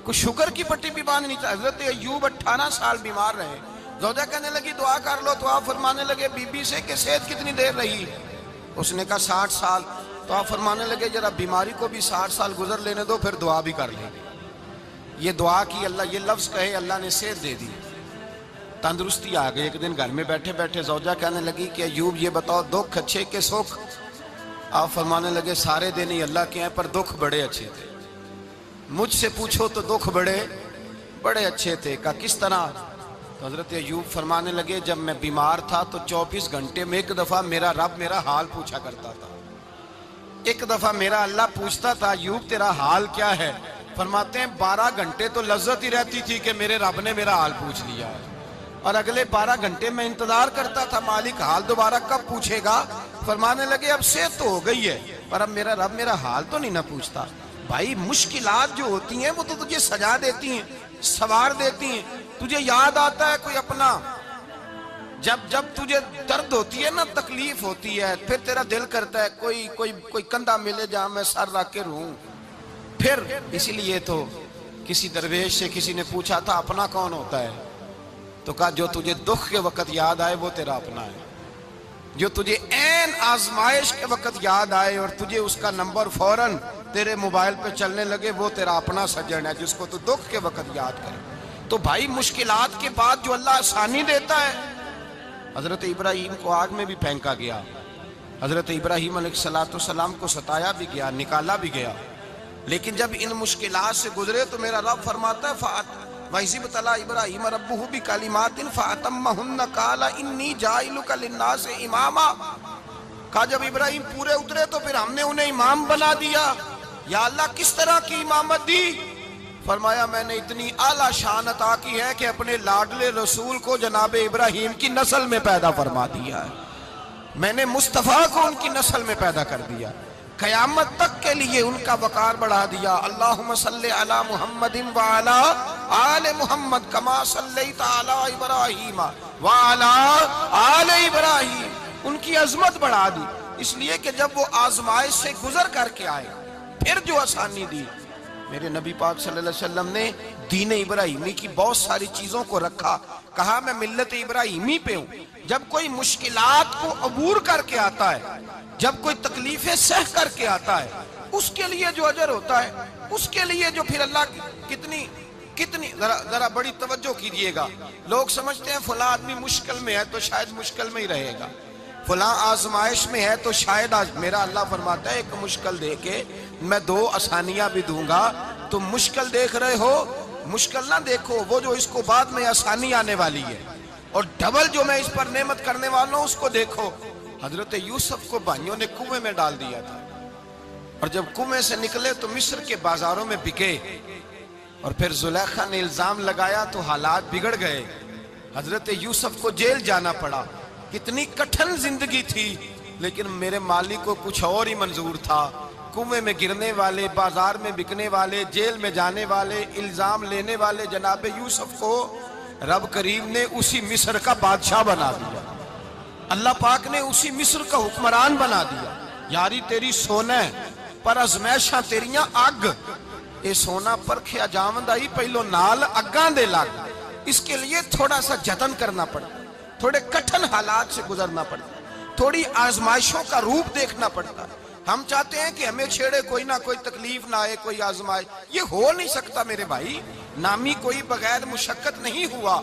کوئی شوگر کی پٹی بھی باندھ نہیں چاہتا. حضرت ایوب 18 سال بیمار رہے. زوجہ کہنے لگی دعا کر لو تو آپ فرمانے لگے بی بی سے کہ صحت کتنی دیر رہی؟ اس نے کہا 60 سال. تو آپ فرمانے لگے ذرا بیماری کو بھی 60 سال گزر لینے دو پھر دعا بھی کر لیں. یہ دعا کی اللہ، یہ لفظ کہے اللہ نے صحت دے دی، تندرستی آ گئی. ایک دن گھر میں بیٹھے بیٹھے زوجہ کہنے لگی کہ ایوب یہ بتاؤ دکھ اچھے کہ سکھ؟ آپ فرمانے لگے سارے دن ہی اللہ کے ہیں پر دکھ بڑے اچھے تھے. مجھ سے پوچھو تو دکھ بڑے اچھے تھے. کہا کس طرح؟ تو حضرت ایوب فرمانے لگے جب میں بیمار تھا تو 24 گھنٹے میں ایک دفعہ میرا رب میرا حال پوچھا کرتا تھا. ایک دفعہ میرا اللہ پوچھتا تھا ایوب تیرا حال کیا ہے؟ فرماتے ہیں 12 گھنٹے تو لذت ہی رہتی تھی کہ میرے رب نے میرا حال پوچھ لیا ہے، اور اگلے 12 گھنٹے میں انتظار کرتا تھا مالک حال دوبارہ کب پوچھے گا. فرمانے لگے اب صحت تو ہو گئی ہے پر اب میرا رب میرا حال تو نہیں نہ پوچھتا. بھائی مشکلات جو ہوتی ہیں وہ تو تجھے سجا دیتی ہیں، سوار دیتی ہیں. تجھے یاد آتا ہے کوئی اپنا، جب تجھے درد ہوتی ہے نا، تکلیف ہوتی ہے، پھر تیرا دل کرتا ہے کوئی کندھا ملے جہاں میں سر رکھ کے رہوں. پھر اسی لیے تو کسی درویش سے کسی نے پوچھا تھا اپنا کون ہوتا ہے؟ تو کہا جو تجھے دکھ کے وقت یاد آئے وہ تیرا اپنا ہے. جو تجھے عین آزمائش کے وقت یاد آئے اور تجھے اس کا نمبر فوراً تیرے موبائل پہ چلنے لگے وہ تیرا اپنا سجن ہے جس کو تو دکھ کے وقت یاد کرے. تو بھائی مشکلات کے بعد جو اللہ آسانی دیتا ہے. حضرت ابراہیم کو آگ میں بھی پھینکا گیا، حضرت ابراہیم علیہ السلام کو ستایا بھی گیا، نکالا بھی گیا، لیکن جب ان مشکلات سے گزرے تو میرا رب فرماتا ہے وَإِذِ ابْتَلَىٰ إِبْرَاهِيمَ رَبُّهُ بِكَلِمَاتٍ فَأَتَمَّهُنَّ قَالَ إِنِّي جَاعِلُكَ لِلنَّاسِ إِمَامًا. کہا جب ابراہیم پورے اترے تو پھر ہم نے انہیں امام بنا دیا. یا اللہ کس طرح کی امامت دی؟ فرمایا میں نے اتنی اعلیٰ شان عطا کی ہے کہ اپنے لاڈلے رسول کو جناب ابراہیم کی نسل میں پیدا فرما دیا ہے. میں نے مصطفیٰ کو ان کی نسل میں پیدا کر دیا، قیامت تک کے لیے ان کا وقار بڑھا دیا. اللہم صلی علی محمد وعلا آل محمد کما صلیت علی ابراہیم وعلا آل ابراہیم. ان کی عظمت بڑھا دی اس لیے کہ جب وہ آزمائش سے گزر کر کے آئے پھر جو آسانی دی. میرے نبی پاک صلی اللہ علیہ وسلم نے دین ابراہیمی کی بہت ساری چیزوں کو رکھا. کہا میں ملت ابراہیمی پہ ہوں. جب کوئی مشکلات کو عبور کر کے آتا ہے، جب کوئی تکلیفیں سہ کر کے آتا ہے، اس کے لیے جو اجر ہوتا ہے، اس کے لیے جو پھر اللہ کتنی ذرا بڑی توجہ کیجئے گا. لوگ سمجھتے ہیں فلاں آدمی مشکل میں ہے تو شاید مشکل میں ہی رہے گا، فلاں آزمائش میں ہے تو شاید میرا اللہ فرماتا ہے ایک مشکل دے کے میں 2 آسانیاں بھی دوں گا. تم مشکل دیکھ رہے ہو، مشکل نہ دیکھو، وہ جو اس کو بعد میں آسانی آنے والی ہے، اور ڈبل جو میں اس پر نعمت کرنے والا ہوں اس کو دیکھو. حضرت یوسف کو بھائیوں نے کنویں میں ڈال دیا تھا، اور جب کنویں سے نکلے تو مصر کے بازاروں میں بکے، اور پھر زلیخا نے الزام لگایا تو حالات بگڑ گئے. حضرت یوسف کو جیل جانا پڑا. کتنی کٹھن زندگی تھی، لیکن میرے مالک کو کچھ اور ہی منظور تھا. کنویں میں گرنے والے، بازار میں بکنے والے، جیل میں جانے والے، الزام لینے والے جناب یوسف کو رب کریم نے اسی مصر کا بادشاہ بنا دیا. اللہ پاک نے اسی مصر کا حکمران بنا دیا. یاری تیری سونا ہے پر ازمیشاں تیریاں اگ. اے سونا پرکھیا جاوند آئی پہلو نال اگاں دے لگ. اس کے لیے تھوڑا سا جتن کرنا پڑتا، تھوڑے کٹھن حالات سے گزرنا پڑتا، تھوڑی آزمائشوں کا روپ دیکھنا پڑتا. ہم چاہتے ہیں کہ ہمیں چھیڑے کوئی نہ کوئی تکلیف نہ آئے، کوئی آزمائش. یہ ہو نہیں سکتا میرے بھائی. نامی کوئی بغیر مشقت نہیں ہوا.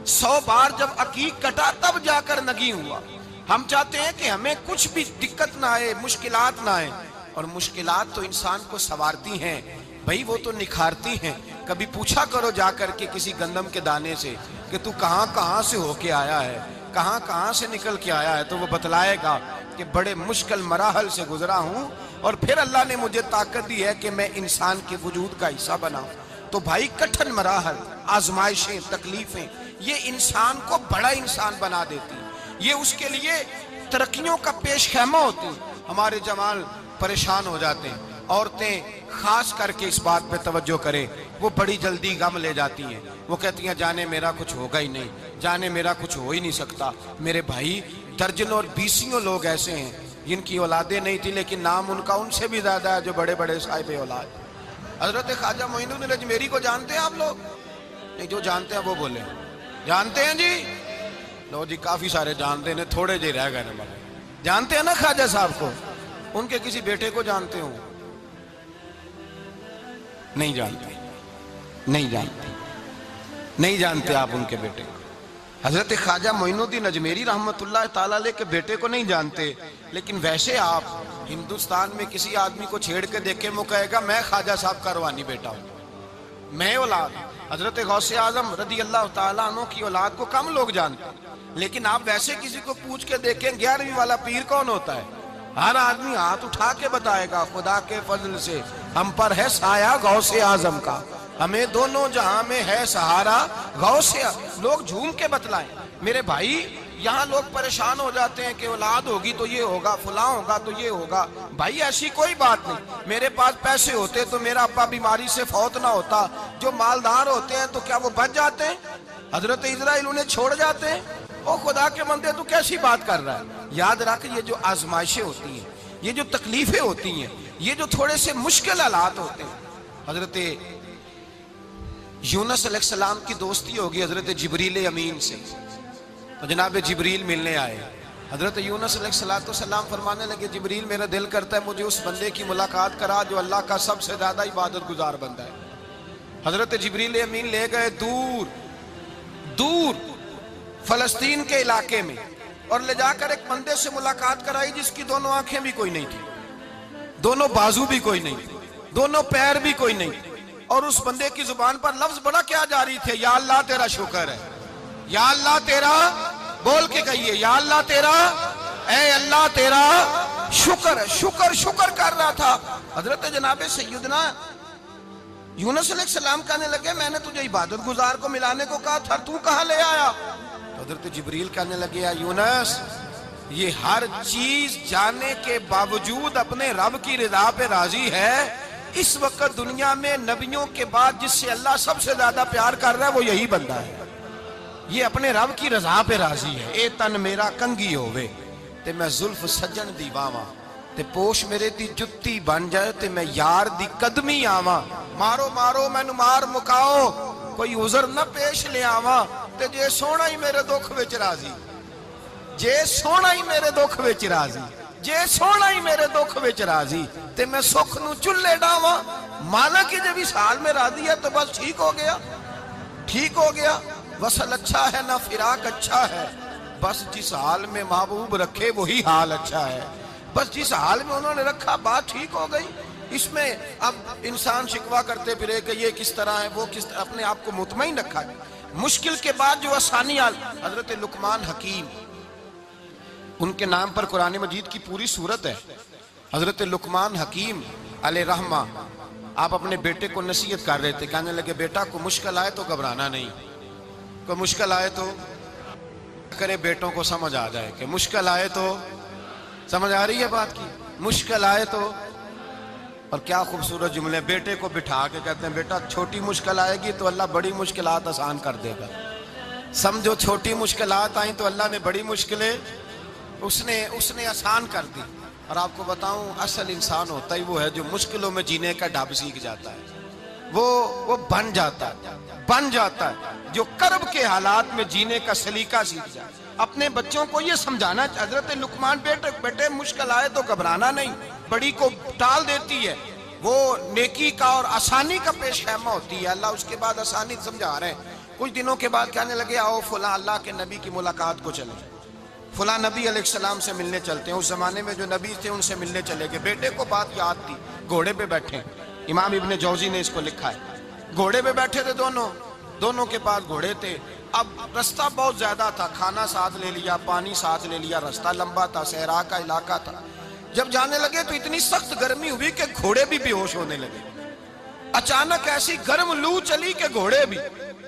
100 بار جب عقیق کٹا تب جا کر نگی ہوا. ہم چاہتے ہیں کہ ہمیں کچھ بھی دقت نہ آئے، مشکلات نہ آئے. اور مشکلات تو انسان کو سنوارتی ہیں بھائی، وہ تو نکھارتی ہیں. کبھی پوچھا کرو جا کر کے کسی گندم کے دانے سے کہ تو کہاں سے ہو کے آیا ہے، کہاں سے نکل کے آیا ہے، تو وہ بتلائے گا کہ بڑے مشکل مراحل سے گزرا ہوں اور پھر اللہ نے مجھے طاقت دی ہے کہ میں انسان کے وجود کا حصہ بناؤں. تو بھائی کٹھن مراحل، آزمائشیں، تکلیفیں یہ انسان کو بڑا انسان بنا دیتی، یہ اس کے لیے ترقیوں کا پیش خیمہ ہوتی. ہمارے جوان پریشان ہو جاتے ہیں، عورتیں خاص کر کے اس بات پہ توجہ کریں، وہ بڑی جلدی غم لے جاتی ہیں. وہ کہتی ہیں جانے میرا کچھ ہوگا ہی نہیں، جانے میرا کچھ ہو ہی نہیں سکتا. میرے بھائی درجنوں اور بیسیوں لوگ ایسے ہیں جن کی اولادیں نہیں تھی لیکن نام ان کا ان سے بھی زیادہ ہے جو بڑے بڑے صاحب اولاد. حضرت خواجہ معین الدین اجمیری کو جانتے ہیں آپ لوگ؟ نہیں، جو جانتے ہیں وہ بولے جانتے ہیں جی؟ لو جی، کافی سارے جانتے ہیں، تھوڑے جی رہ گئے نا مگر جانتے ہیں نا خواجہ صاحب کو؟ ان کے کسی بیٹے کو جانتے ہوں؟ نہیں جانتے، نہیں جانتے، نہیں جانتے آپ ان کے بیٹے کو۔ حضرت خواجہ معین الدین اجمیری رحمت اللہ تعالیٰ علیہ کے بیٹے کو نہیں جانتے، لیکن ویسے آپ ہندوستان میں کسی آدمی کو چھیڑ کے دیکھیں، وہ کہے گا میں خواجہ صاحب کا روحانی بیٹا ہوں، میں اولاد۔ حضرت غوث اعظم رضی اللہ تعالیٰ عنہ کی اولاد کو کم لوگ جانتے ہیں، لیکن آپ ویسے کسی کو پوچھ کے دیکھیں 11ویں والا پیر کون ہوتا ہے، ہر آدمی ہاتھ اٹھا کے بتائے گا خدا کے فضل سے ہم پر ہے سایہ غوث اعظم کا، ہمیں دونوں جہاں میں ہے سہارا غوث اعظم۔ لوگ جھوم کے بتلائیں میرے بھائی، یہاں لوگ پریشان ہو جاتے ہیں کہ اولاد ہوگی تو یہ ہوگا، فلاں ہوگا تو یہ ہوگا۔ بھائی ایسی کوئی بات نہیں، میرے پاس پیسے ہوتے تو میرا ابا بیماری سے فوت نہ ہوتا۔ جو مالدار ہوتے ہیں تو کیا وہ بچ جاتے ہیں؟ حضرت اسرائیل انہیں چھوڑ جاتے ہیں؟ او خدا کے بندے تو کیسی بات کر رہا ہے؟ یاد رکھ، یہ جو آزمائشیں ہوتی ہیں، یہ جو تکلیفیں ہوتی ہیں، یہ جو تھوڑے سے مشکل حالات ہوتے ہیں۔ حضرت یونس علیہ السلام کی دوستی ہوگی حضرت جبریل امین سے، تو جناب جبریل ملنے آئے۔ حضرت یونس علیہ السلام فرمانے لگے جبریل میرا دل کرتا ہے مجھے اس بندے کی ملاقات کرا جو اللہ کا سب سے زیادہ عبادت گزار بندہ ہے۔ حضرت جبریل امین لے گئے دور دور فلسطین کے علاقے میں، اور لے جا کر ایک بندے سے ملاقات کرائی جس کی دونوں آنکھیں بھی کوئی نہیں تھی، دونوں بازو بھی کوئی نہیں تھی، دونوں پیر بھی کوئی نہیں تھی، اور اس بندے کی زبان پر لفظ بڑا کیا جاری تھے، یا اللہ تیرا شکر ہے، یا اللہ تیرا، بول کے کہیے یا اللہ تیرا، اے اللہ تیرا شکر ہے، شکر شکر کر رہا تھا۔ حضرت جناب سیدنا یونس علیہ السلام کہنے لگے میں نے تجھے عبادت گزار کو ملانے کو کہا تھا، تو کہاں لے آیا؟ تو حضرت جبریل کہنے لگے یا یونس، یہ ہر چیز جانے کے باوجود اپنے رب کی رضا پہ راضی ہے۔ اس وقت دنیا میں نبیوں کے بعد جس سے اللہ سب سے زیادہ پیار کر رہا ہے وہ یہی بندہ ہے، یہ اپنے رب کی رضا پہ راضی ہے۔ اے تن میرا کنگی ہووے تے میں زلف سجن دی واواں، تے پوش میرے دی جتی بن جائے تے میں یار دی قدمی آواں، مارو مارو مینو مار مکاؤ کوئی عذر نہ پیش لے آواں، تے جے سونا ہی میرے دکھ وچ راضی، جے سونا ہی میرے دکھ وچ راضی، جے سونا ہی میرے دکھ وچ راضی، تے میں سکھ نو چلے ڈاواں۔ مالک کی جب اس حال میں راضی ہے تو بس ٹھیک ہو گیا، ٹھیک ہو گیا۔ وصل اچھا ہے نہ فراق اچھا ہے، بس جس حال میں محبوب رکھے وہی حال اچھا ہے، بس جس حال میں انہوں نے رکھا بات ٹھیک ہو گئی۔ اس میں اب انسان شکوہ کرتے پھرے کہ یہ کس طرح ہے وہ کس طرح، اپنے آپ کو مطمئن رکھا ہے۔ مشکل کے بعد جو آسانی آل، حضرت لقمان حکیم، ان کے نام پر قرآن مجید کی پوری سورت ہے۔ حضرت لقمان حکیم علیہ رحمہ آپ اپنے بیٹے کو نصیحت کر رہے تھے، کہنے لگے بیٹا کو مشکل آئے تو گھبرانا نہیں، کوئی مشکل آئے تو کرے بیٹوں کو سمجھ آ جائے کہ مشکل آئے تو، سمجھ آ رہی ہے بات کی، مشکل آئے تو۔ اور کیا خوبصورت جملے، بیٹے کو بٹھا کے کہتے ہیں بیٹا چھوٹی مشکل آئے گی تو اللہ بڑی مشکلات آسان کر دے گا، سمجھو چھوٹی مشکلات آئیں تو اللہ نے بڑی مشکلیں اس نے آسان کر دی۔ اور آپ کو بتاؤں اصل انسان ہوتا ہی وہ ہے جو مشکلوں میں جینے کا ڈھب سیکھ جاتا ہے، وہ بن جاتا ہے جو کرب کے حالات میں جینے کا سلیقہ سیکھ جائے۔ اپنے بچوں کو یہ سمجھانا، حضرت لقمان بیٹے مشکل آئے تو گھبرانا نہیں، بڑی کو ٹال دیتی ہے، وہ نیکی کا اور آسانی کا پیش خیمہ ہوتی ہے۔ اللہ اس کے بعد آسانی سمجھا رہے ہیں۔ کچھ دنوں کے بعد کہنے لگے آؤ فلاں اللہ کے نبی کی ملاقات کو چلیں، فلاں نبی علیہ السلام سے ملنے چلتے ہیں۔ اس زمانے میں جو نبی تھے ان سے ملنے چلے گئے۔ بیٹے کو بات یاد تھی، گھوڑے پہ بیٹھے، امام ابن جوزی نے اس کو لکھا ہے، گھوڑے پہ بیٹھے تھے دونوں کے پاس گھوڑے تھے۔ اب رستہ بہت زیادہ تھا، کھانا ساتھ لے لیا، پانی ساتھ لے لیا، رستہ لمبا تھا، صحرا کا علاقہ تھا۔ جب جانے لگے تو اتنی سخت گرمی ہوئی کہ گھوڑے بھی بے ہوش ہونے لگے، اچانک ایسی گرم لو چلی کہ گھوڑے بھی۔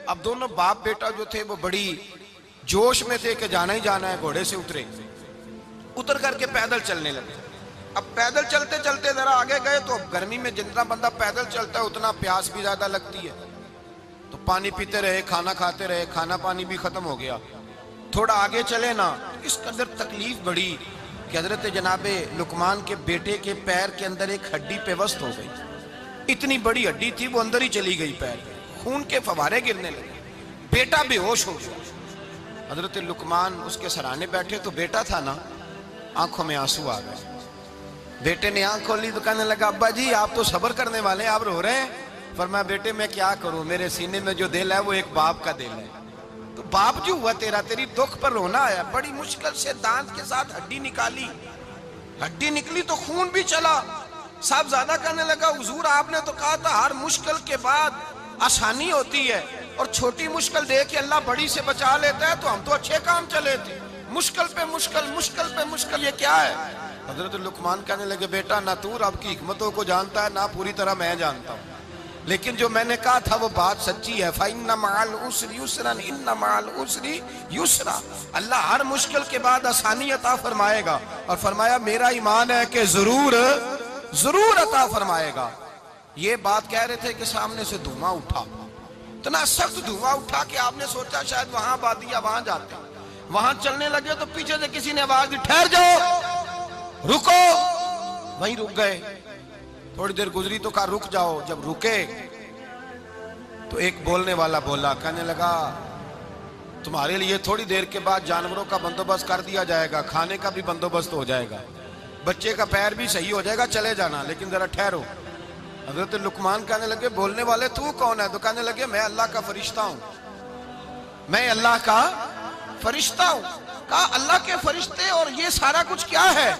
اب دونوں باپ بیٹا جو تھے وہ بڑی جوش میں تھے کہ جانا ہی جانا ہے، گھوڑے سے اتر کر کے پیدل چلنے لگے۔ اب پیدل چلتے چلتے ذرا آگے گئے تو اب گرمی میں جتنا بندہ پیدل چلتا ہے اتنا پیاس بھی زیادہ لگتی ہے، تو پانی پیتے رہے، کھانا کھاتے رہے، کھانا پانی بھی ختم ہو گیا۔ تھوڑا آگے چلے نا، اس قدر تکلیف بڑھی کہ حضرت جناب لقمان کے بیٹے کے پیر کے اندر ایک ہڈی پیوست ہو گئی، اتنی بڑی ہڈی تھی وہ اندر ہی چلی گئی پیر، خون کے فوارے گرنے لگے، بیٹا بے ہوش ہو گیا۔ حضرت لقمان اس کے سرانے بیٹھے تو بیٹا تھا نا، آنکھوں میں آنسو آ گئے۔ بیٹے نے آنکھ کھولی تو کہنے لگا ابا جی آپ تو صبر کرنے والے ہیں، آپ رو رہے ہیں۔ فرمایا بیٹے میں کیا کروں، میرے سینے میں جو دل ہے وہ ایک باپ کا دل ہے، تو باپ جو ہوا تیرا، تیری دکھ پر رونا آیا۔ بڑی مشکل سے دانت کے ساتھ ہڈی نکالی، ہڈی نکلی تو خون بھی چلا۔ صاحب زیادہ کہنے لگا حضور آپ نے تو کہا تھا ہر مشکل کے بعد آسانی ہوتی ہے، اور چھوٹی مشکل دے کے اللہ بڑی سے بچا لیتا ہے، تو ہم تو اچھے کام چلے تھے، مشکل پہ مشکل، مشکل پہ مشکل، یہ کیا ہے؟ حضرت لقمان کہنے لگے بیٹا نہ تو رب کی حکمتوں کو جانتا ہے، نہ پوری طرح میں جانتا ہوں، لیکن جو میں نے کہا تھا وہ بات سچی ہے۔ فَإِنَّ مَعَ الْعُسْرِ يُسْرًا إِنَّ مَعَ الْعُسْرِ يُسْرًا، اللہ ہر مشکل کے بعد آسانی عطا فرمائے گا، اور فرمایا میرا ایمان ہے کہ ضرور عطا فرمائے گا۔ یہ بات کہہ رہے تھے کہ سامنے سے دھواں اٹھا، اتنا سخت دھواں اٹھا کہ آپ نے سوچا شاید وہاں بادیا وہاں جاتے ہیں۔ وہاں چلنے لگے تو پیچھے سے کسی نے آواز دی ٹھہر جاؤ، رکو، وہیں رک گئے۔ تھوڑی دیر گزری تو کہا رک جاؤ، جب رکے تو ایک بولنے والا بولا، کہنے لگا تمہارے لیے تھوڑی دیر کے بعد جانوروں کا بندوبست کر دیا جائے گا، کھانے کا بھی بندوبست ہو جائے گا، بچے کا پیر بھی صحیح ہو جائے گا، چلے جانا، لیکن ذرا ٹھہرو۔ حضرت لقمان کہنے لگے بولنے والے تو کون ہے؟ تو کہنے لگے میں اللہ کا فرشتہ ہوں، میں اللہ کا فرشتہ ہوں۔ کہا اللہ کے فرشتے اور یہ سارا کچھ کیا ہے؟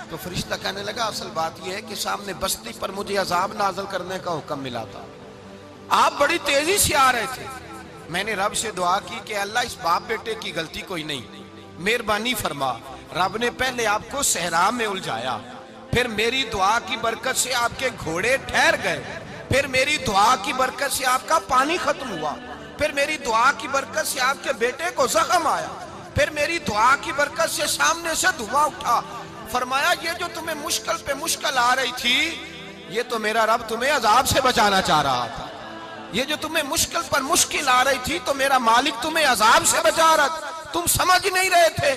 تو فرشتہ کہنے لگا اصل بات یہ ہے کہ سامنے بستی پر مجھے عذاب نازل کرنے کا حکم ملا تھا، آپ بڑی تیزی سے آ رہے تھے، میں نے رب سے دعا کی کہ اللہ اس باپ بیٹے کی غلطی کوئی نہیں، مہربانی فرما۔ رب نے پہلے آپ کو صحرا میں الجھایا، پھر میری دعا کی برکت سے آپ کے گھوڑے ٹھہر گئے، پھر میری دعا کی برکت سے آپ کا پانی ختم ہوا، پھر میری دعا کی برکت سے آپ کے بیٹے کو زخم آیا، پھر میری دعا کی برکت سے سامنے سے دھواں اٹھا۔ فرمایا یہ جو تمہیں مشکل پہ مشکل آ رہی تھی، یہ تو میرا رب تمہیں عذاب سے بچانا چاہ رہا تھا، یہ جو تمہیں مشکل پر مشکل آ رہی تھی تو میرا مالک تمہیں عذاب سے بچا رہا تھا، تم سمجھ نہیں رہے تھے۔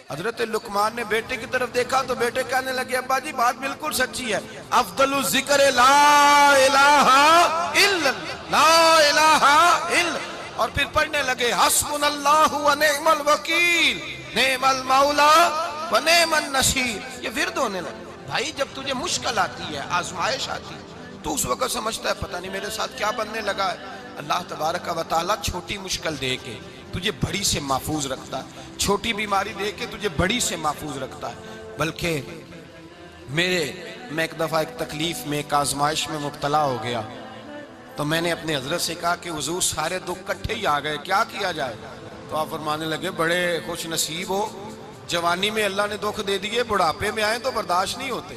حضرت لقمان نے بیٹے کی طرف دیکھا تو بیٹے کہنے لگے ابا جی بات بالکل سچی ہے، افضل الذکر لا الہ الا لا الہ الا، اور پھر پڑھنے لگے حسبنا اللہ و نعم الوکیل نعم المولا و نعم النصیر۔ یہ ورد ہونے لگے۔ بھائی جب تجھے مشکل آتی ہے، آزمائش آتی ہے، تو اس وقت سمجھتا ہے پتہ نہیں میرے ساتھ کیا بننے لگا ہے۔ اللہ تبارک و تعالیٰ چھوٹی مشکل دے کے تجھے بڑی سے محفوظ رکھتا ہے، چھوٹی بیماری دے کے تجھے بڑی سے محفوظ رکھتا ہے۔ بلکہ میں ایک دفعہ ایک تکلیف میں، ایک آزمائش میں مبتلا ہو گیا، تو میں نے اپنے حضرت سے کہا کہ حضور سارے دکھ کٹھے ہی آ گئے، کیا کیا جائے؟ تو آپ فرمانے لگے بڑے خوش نصیب ہو، جوانی میں اللہ نے دکھ دے دیے، بڑھاپے میں آئے تو برداشت نہیں ہوتے،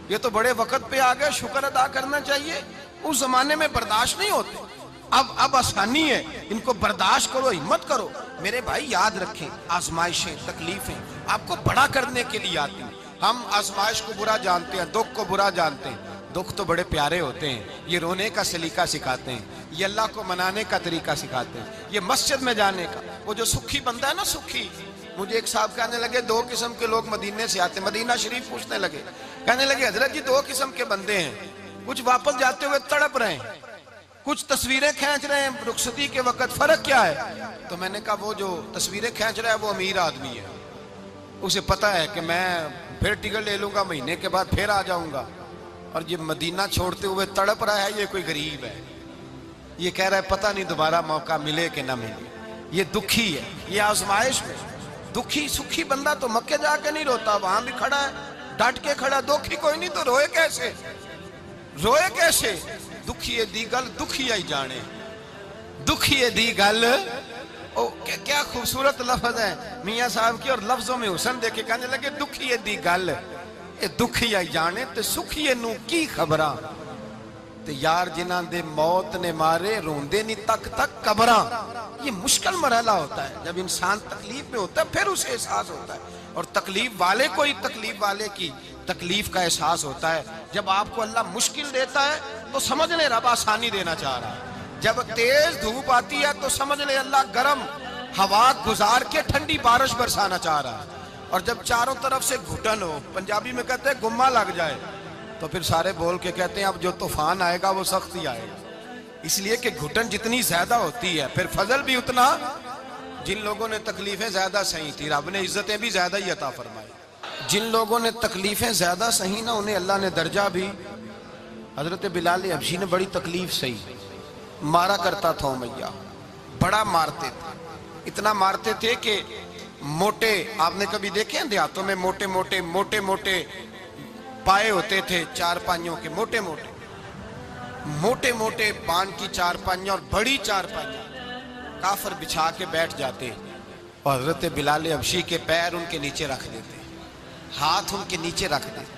یہ تو بڑے وقت پہ آ گئے، شکر ادا کرنا چاہیے، اس زمانے میں برداشت نہیں ہوتے، اب آسانی ہے، ان کو برداشت کرو، ہمت کرو۔ میرے بھائی یاد رکھیں آزمائشیں، تکلیفیں آپ کو بڑا کرنے کے لیے آتی ہیں۔ ہم آزمائش کو برا جانتے ہیں، دکھ کو برا جانتے ہیں، دکھ تو بڑے پیارے ہوتے ہیں، یہ رونے کا سلیقہ سکھاتے ہیں، یہ اللہ کو منانے کا طریقہ سکھاتے ہیں، یہ مسجد میں جانے کا۔ وہ جو سکھی بندہ ہے نا، سکھی، مجھے ایک صاحب کہنے لگے دو قسم کے لوگ مدینے سے آتے ہیں، مدینہ شریف پوچھنے لگے، کہنے لگے حضرت جی دو قسم کے بندے ہیں، کچھ واپس جاتے ہوئے تڑپ رہے ہیں، کچھ تصویریں کھینچ رہے ہیں رخصتی کے وقت، فرق کیا ہے؟ تو میں نے کہا وہ جو تصویریں کھینچ رہا ہے وہ امیر آدمی ہے، اسے پتا ہے کہ میں پھر ٹکٹ لے لوں گا، مہینے کے بعد پھر آ جاؤں گا، اور یہ مدینہ چھوڑتے ہوئے تڑپ رہا ہے، یہ کوئی غریب ہے، یہ کہہ رہا ہے پتہ نہیں دوبارہ موقع ملے کہ نہ ملے، یہ دکھی ہے، یہ آزمائش میں دکھی۔ سکھی بندہ تو مکے جا کے نہیں روتا، وہاں بھی کھڑا ہے، ڈٹ کے کھڑا، دکھی کوئی نہیں تو روئے کیسے؟ روئے کیسے؟ دکھیے دی گل دکھی آئی جانے، دکھیے دی گل، کیا خوبصورت لفظ ہے میاں صاحب کی، اور لفظوں میں حسن دیکھے، کہنے لگے دکھیے دی گل اے دکھی آئی جانے تے سکھیے نو کی خبراں، تے یار جنہاں دے موت نے مارے روندے نہیں تک تک قبراں۔ یہ مشکل مرحلہ ہوتا ہے، جب انسان تکلیف میں ہوتا ہے پھر اسے احساس ہوتا ہے، اور تکلیف والے کو ہی تکلیف والے کی تکلیف کا احساس ہوتا ہے۔ جب آپ کو اللہ مشکل دیتا ہے تو سمجھ لیں رب آسانی دینا چاہ رہا ہے، جب تیز دھوپ آتی ہے تو سمجھ لیں اللہ گرم ہوا گزار کے ٹھنڈی بارش برسانا چاہ رہا ہے، اور جب چاروں طرف سے گھٹن ہو، پنجابی میں کہتے ہیں گمہ لگ جائے، تو پھر سارے بول کے کہتے ہیں اب جو طوفان آئے گا وہ سخت ہی آئے گا، اس لیے کہ گھٹن جتنی زیادہ ہوتی ہے پھر فضل بھی اتنا۔ جن لوگوں نے تکلیفیں زیادہ سہی تھی رب نے عزتیں بھی زیادہ ہی عطا فرمائی، جن لوگوں نے تکلیفیں زیادہ سہی نا انہیں اللہ نے درجہ بھی۔ حضرت بلال حبشی نے بڑی تکلیف سہی، مارا کرتا تھا امیہ، بڑا مارتے تھے، اتنا مارتے تھے کہ موٹے، آپ نے کبھی دیکھے ہیں دیہاتوں میں موٹے موٹے پائے ہوتے تھے چار پائیوں کے، موٹے موٹے پان کی چار پائیاں اور بڑی چار پائیاں کافر بچھا کے بیٹھ جاتے اور حضرت بلال حبشی کے پیر ان کے نیچے رکھ دیتے، ہاتھ ان کے نیچے رکھ دیتے،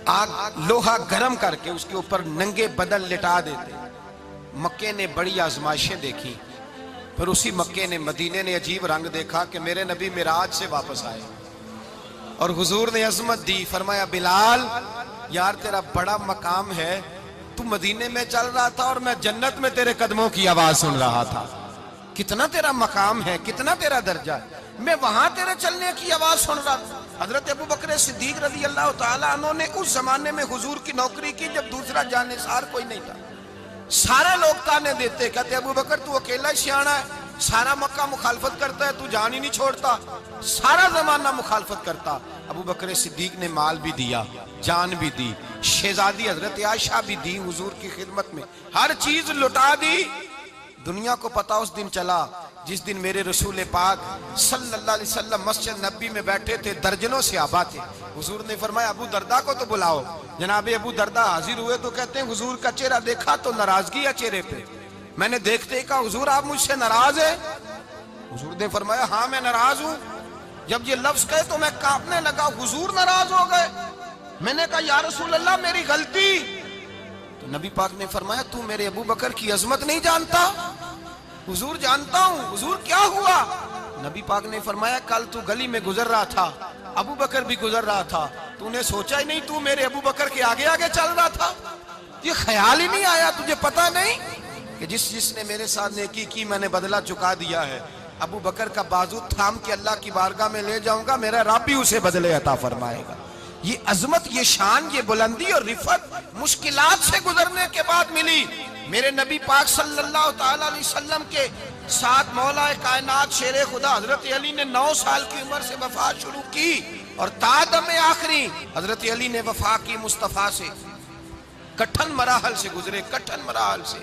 آگ لوہا گرم کر کے اس کے اوپر ننگے بدن لٹا دیتے۔ مکے نے بڑی آزمائشیں دیکھی، پھر اسی مکے نے مدینے نے عجیب رنگ دیکھا کہ میرے نبی معراج سے واپس آئے اور حضور نے عظمت دی، فرمایا بلال یار تیرا بڑا مقام ہے، تو مدینے میں چل رہا تھا اور میں جنت میں تیرے قدموں کی آواز سن رہا تھا، کتنا تیرا مقام ہے، کتنا تیرا درجہ ہے، میں وہاں تیرے چلنے کی آواز سن رہا تھا۔ حضرت ابو بکر صدیق رضی اللہ تعالیٰ عنہ نے اس زمانے میں حضور کی نوکری کی جب دوسرا جانثار کوئی نہیں تھا، سارے لوگ تانے دیتے، کہتے ابو بکر تو اکیلا ہی سیاںا ہے، سارا مکہ مخالفت کرتا ہے، تو جان ہی نہیں چھوڑتا، سارا زمانہ مخالفت کرتا۔ ابو بکر صدیق نے مال بھی دیا، جان بھی دی، شہزادی حضرت عائشہ بھی دی حضور کی خدمت میں، ہر چیز لٹا دی۔ دنیا کو پتا اس دن چلا جس دن میرے رسول پاک صلی اللہ علیہ وسلم مسجد نبی میں بیٹھے تھے، درجنوں صحابہ تھے، حضور نے فرمایا ابو دردہ کو تو بلاؤ۔ جناب ابو دردہ حاضر ہوئے تو کہتے ہیں حضور کا چہرہ دیکھا تو ناراضگی ہے چہرے پہ، میں نے دیکھتے ہی کہا حضور آپ مجھ سے ناراض ہیں؟ حضور نے فرمایا ہاں میں ناراض ہوں۔ جب یہ لفظ کہے تو میں کانپنے لگا، حضور ناراض ہو گئے؟ میں نے کہا یا رسول اللہ میری غلطی۔ تو نبی پاک نے فرمایا تو میرے ابو بکر کی عظمت نہیں جانتا؟ حضور جانتا ہوں۔ حضور کیا ہوا؟ نبی پاک نے فرمایا کل تو گلی میں گزر رہا تھا، ابو بکر بھی گزر رہا تھا، تو نے سوچا ہی نہیں تو میرے ابو بکر کے آگے آگے چل رہا تھا، یہ خیال ہی نہیں آیا، تجھے پتا نہیں کہ جس نے میرے ساتھ نیکی کی میں نے بدلہ چکا دیا ہے، ابو بکر کا بازو تھام کے اللہ کی بارگاہ میں لے جاؤں گا، میرا رب بھی اسے بدلے عطا فرمائے گا۔ یہ عظمت، یہ شان، یہ بلندی اور رفعت مشکلات سے گزرنے کے بعد ملی۔ میرے نبی پاک صلی اللہ تعالیٰ علیہ وسلم کے ساتھ مولا کائنات شیر خدا حضرت علی نے 9 سال کی عمر سے وفات شروع کی اور تا دم آخری حضرت علی نے وفا کی مصطفیٰ سے، کٹھن مراحل سے گزرے، کٹھن مراحل سے۔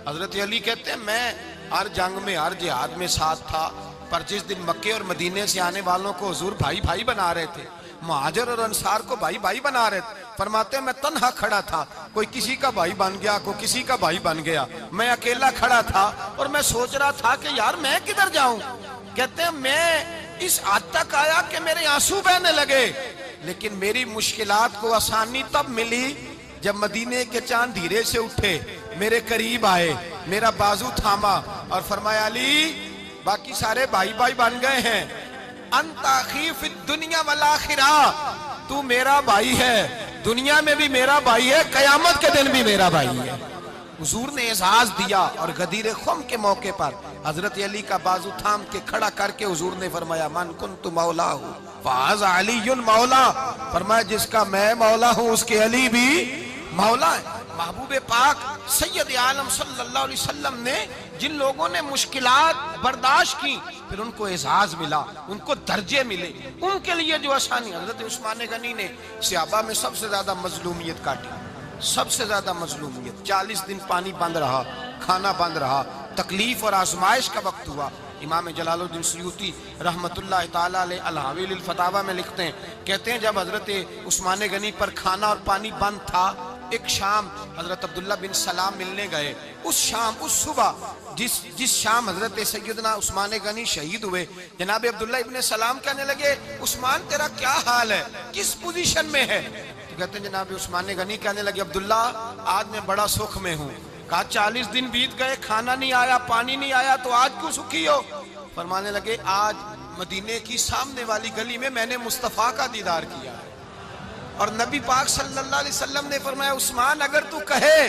حضرت علی کہتے ہیں میں ہر جنگ میں ہر جہاد میں ساتھ تھا، پر جس دن مکے اور مدینے سے آنے والوں کو حضور بھائی بھائی بنا رہے تھے، مہاجر اور انصار کو بھائی بھائی بنا رہے تھے، فرماتے ہیں میں تنہا کھڑا تھا، کوئی کسی کا بھائی بن گیا، کوئی کسی کا بھائی بن گیا، میں اکیلا کھڑا تھا اور میں سوچ رہا تھا کہ یار میں کدھر جاؤں۔ کہتے ہیں میں اس حد تک آیا کہ میرے آنسو بہنے لگے، لیکن میری مشکلات کو آسانی تب ملی جب مدینے کے چاند دھیرے سے اٹھے، میرے قریب آئے، میرا بازو تھاما اور فرمایا علی باقی سارے بھائی بھائی بن گئے ہیں، انت اخی فی الدنیا والآخرہ، تو میرا بھائی ہے، دنیا میں بھی میرا بھائی ہے، قیامت کے دن بھی میرا بھائی ہے۔ حضور نے اعزاز دیا اور غدیر خم کے موقع پر حضرت علی کا بازو تھام کے کھڑا کر کے حضور نے فرمایا من کنت مولا ہوں فہذا علی مولا، فرمایا جس کا میں مولا ہوں اس کے علی بھی مولا ہے۔ محبوب پاک سید عالم صلی اللہ علیہ وسلم نے جن لوگوں نے مشکلات برداشت کی پھر ان کو اعزاز ملا، ان کو درجے ملے، ان کے لیے جو آسانی۔ حضرت عثمان غنی نے صحابہ میں سب سے زیادہ مظلومیت کاٹی، سب سے زیادہ مظلومیت، 40 دن پانی بند رہا، کھانا بند رہا، تکلیف اور آزمائش کا وقت ہوا۔ امام جلال الدین سیوطی رحمت اللہ تعالیٰ علیہ الحاوی للفتاوی میں لکھتے ہیں، کہتے ہیں جب حضرت عثمان غنی پر کھانا اور پانی بند تھا، ایک شام حضرت عبداللہ بن سلام ملنے گئے، اس شام، اس صبح جس شام حضرت سیدنا عثمان غنی شہید ہوئے، جناب عبداللہ ابن سلام کہنے لگے عثمان تیرا کیا حال ہے، کس پوزیشن میں ہے؟ تو کہتے ہیں جناب عثمان غنی کہنے لگے عبداللہ آج میں بڑا سکھ میں ہوں۔ کہا 40 دن بیت گئے، کھانا نہیں آیا، پانی نہیں آیا، تو آج کیوں سکھی ہو؟ فرمانے لگے آج مدینے کی سامنے والی گلی میں نے مصطفیٰ کا دیدار کیا ہے، اور نبی پاک صلی اللہ علیہ وسلم نے فرمایا عثمان اگر تو کہے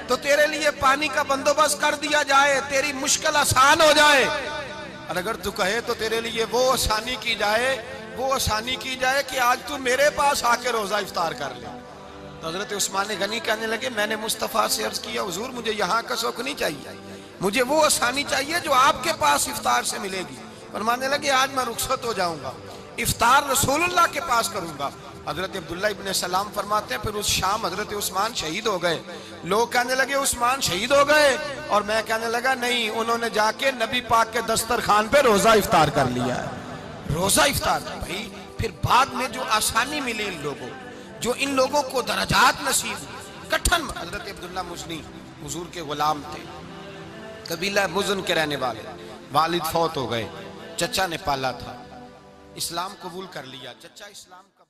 تو تیرے لیے پانی کا بندوبست کر دیا جائے، تیری مشکل آسان ہو جائے، اور اگر تو کہے تو تیرے لیے وہ آسانی کی جائے کہ آج تو میرے پاس آ کے روزہ افطار کر لے۔ تو حضرت عثمان غنی کہنے لگے میں نے مصطفیٰ سے عرض کیا حضور مجھے یہاں کا سوکھ نہیں چاہیے، مجھے وہ آسانی چاہیے جو آپ کے پاس افطار سے ملے گی۔ فرمانے لگے آج میں رخصت ہو جاؤں گا، افطار رسول اللہ کے پاس کروں گا۔ حضرت عبداللہ ابن سلام فرماتے ہیں پھر اس شام حضرت عثمان شہید ہو گئے۔ لوگ کہنے لگے عثمان شہید ہو گئے، اور میں کہنے لگا نہیں، انہوں نے جا کے نبی پاک کے دسترخوان پہ روزہ افطار کر لیا ہے۔ روزہ افطار بھائی، پھر بعد میں جو آسانی ملی ان لوگوں، جو ان لوگوں کو درجات نصیب ہوئی، کٹھن۔ حضرت عبداللہ مزنی حضور کے غلام تھے، قبیلہ مزن کے رہنے والے، والد فوت ہو گئے، چچا نے پالا تھا، اسلام قبول کر لیا، چچا اسلام کا